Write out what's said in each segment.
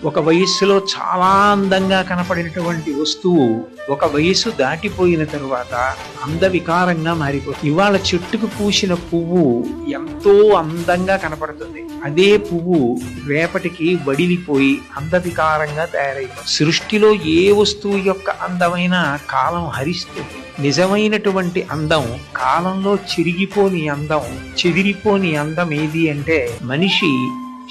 ఒక వయస్సులో చాలా అందంగా కనపడినటువంటి వస్తువు ఒక వయస్సు దాటిపోయిన తరువాత అందవికారంగా మారిపోతుంది. ఇవాళ చెట్టుకు పూసిన పువ్వు ఎంతో అందంగా కనపడుతుంది. అదే పువ్వు రేపటికి వడిలిపోయి అందవికారంగా తయారైపోతుంది. సృష్టిలో ఏ వస్తువు యొక్క అందమైన కాలం హరిస్తుంది. నిజమైనటువంటి అందం కాలంలో చెదిరిపోని అందం ఏది అంటే మనిషి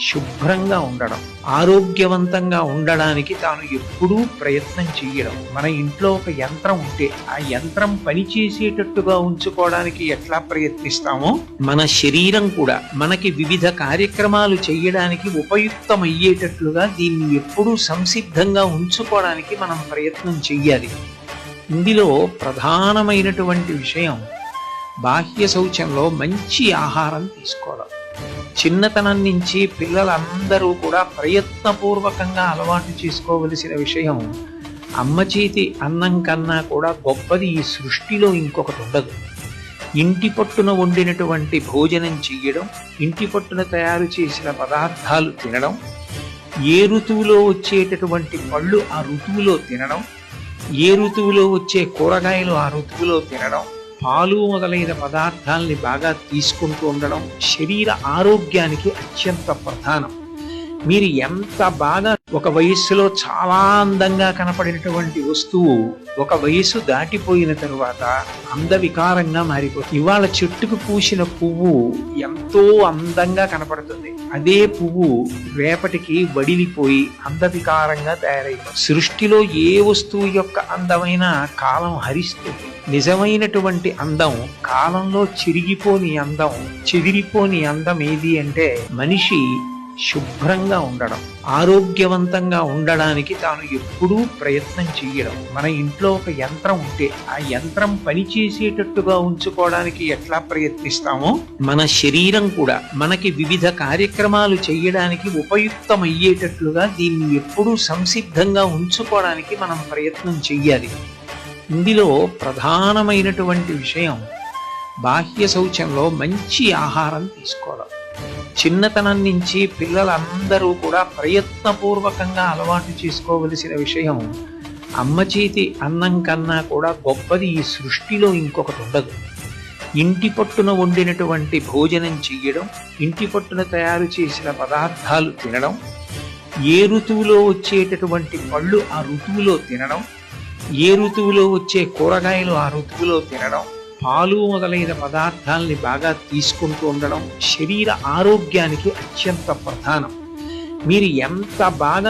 శుభ్రంగా ఉండడం, ఆరోగ్యవంతంగా ఉండడానికి తాను ఎప్పుడూ ప్రయత్నం చెయ్యడం. మన ఇంట్లో ఒక యంత్రం ఉంటే ఆ యంత్రం పనిచేసేటట్టుగా ఉంచుకోవడానికి ఎట్లా ప్రయత్నిస్తామో మన శరీరం కూడా మనకి వివిధ కార్యక్రమాలు చెయ్యడానికి ఉపయుక్తమయ్యేటట్లుగా దీన్ని ఎప్పుడూ సంసిద్ధంగా ఉంచుకోవడానికి మనం ప్రయత్నం చెయ్యాలి. ఇందులో ప్రధానమైనటువంటి విషయం బాహ్య శౌచంలో మంచి ఆహారం తీసుకోవడం. చిన్నతనం నుంచి పిల్లలందరూ కూడా ప్రయత్నపూర్వకంగా అలవాటు చేసుకోవలసిన విషయం. అమ్మ చేతి అన్నం కన్నా కూడా గొప్పది ఈ సృష్టిలో ఇంకొకటి ఉండదు. ఇంటి పట్టున వండినటువంటి భోజనం చెయ్యడం, ఇంటి పట్టున తయారు చేసిన పదార్థాలు తినడం, ఏ ఋతువులో వచ్చేటటువంటి పళ్ళు ఆ ఋతువులో తినడం, ఏ ఋతువులో వచ్చే కూరగాయలు ఆ ఋతువులో తినడం, పాలు మొదలైన పదార్థాలని బాగా తీసుకుంటూ ఉండడం శరీర ఆరోగ్యానికి అత్యంత ప్రధానం. మీరు ఎంత బాగా ఒక వయస్సులో చాలా అందంగా కనపడినటువంటి వస్తువు ఒక వయస్సు దాటిపోయిన తరువాత అందవికారంగా మారిపోతుంది. ఇవాళ చెట్టుకు పూసిన పువ్వు ఎంతో అందంగా కనపడుతుంది. అదే పువ్వు రేపటికి వడిలిపోయి అందవికారంగా తయారైపోతుంది. సృష్టిలో ఏ వస్తువు యొక్క అందమైన కాలం హరిస్తుంది. నిజమైనటువంటి అందం కాలంలో చెదిరిపోని అందం ఏది అంటే మనిషి శుభ్రంగా ఉండడం, ఆరోగ్యవంతంగా ఉండడానికి తాను ఎప్పుడూ ప్రయత్నం చెయ్యడం. మన ఇంట్లో ఒక యంత్రం ఉంటే ఆ యంత్రం పనిచేసేటట్టుగా ఉంచుకోవడానికి ఎట్లా ప్రయత్నిస్తామో మన శరీరం కూడా మనకి వివిధ కార్యక్రమాలు చెయ్యడానికి ఉపయుక్తమయ్యేటట్లుగా దీన్ని ఎప్పుడూ సంసిద్ధంగా ఉంచుకోవడానికి మనం ప్రయత్నం చెయ్యాలి. ఇందులో ప్రధానమైనటువంటి విషయం బాహ్య శౌచంలో మంచి ఆహారం తీసుకోవడం. చిన్నతనం నుంచి పిల్లలందరూ కూడా ప్రయత్నపూర్వకంగా అలవాటు చేసుకోవలసిన విషయం. అమ్మ చేతి అన్నం కన్నా కూడా గొప్పది ఈ సృష్టిలో ఇంకొకటి ఉండదు. ఇంటి పట్టున వండినటువంటి భోజనం చెయ్యడం, ఇంటి పట్టున తయారు చేసిన పదార్థాలు తినడం, ఏ ఋతువులో వచ్చేటటువంటి పళ్ళు ఆ ఋతువులో తినడం, ఏ ఋతువులో వచ్చే కూరగాయలు ఆ ఋతువులో తినడం, పాలు మొదలైన పదార్థాలని బాగా తీసుకుంటూ ఉండడం శరీర ఆరోగ్యానికి అత్యంత ప్రధానం. మీరు ఎంత బాగా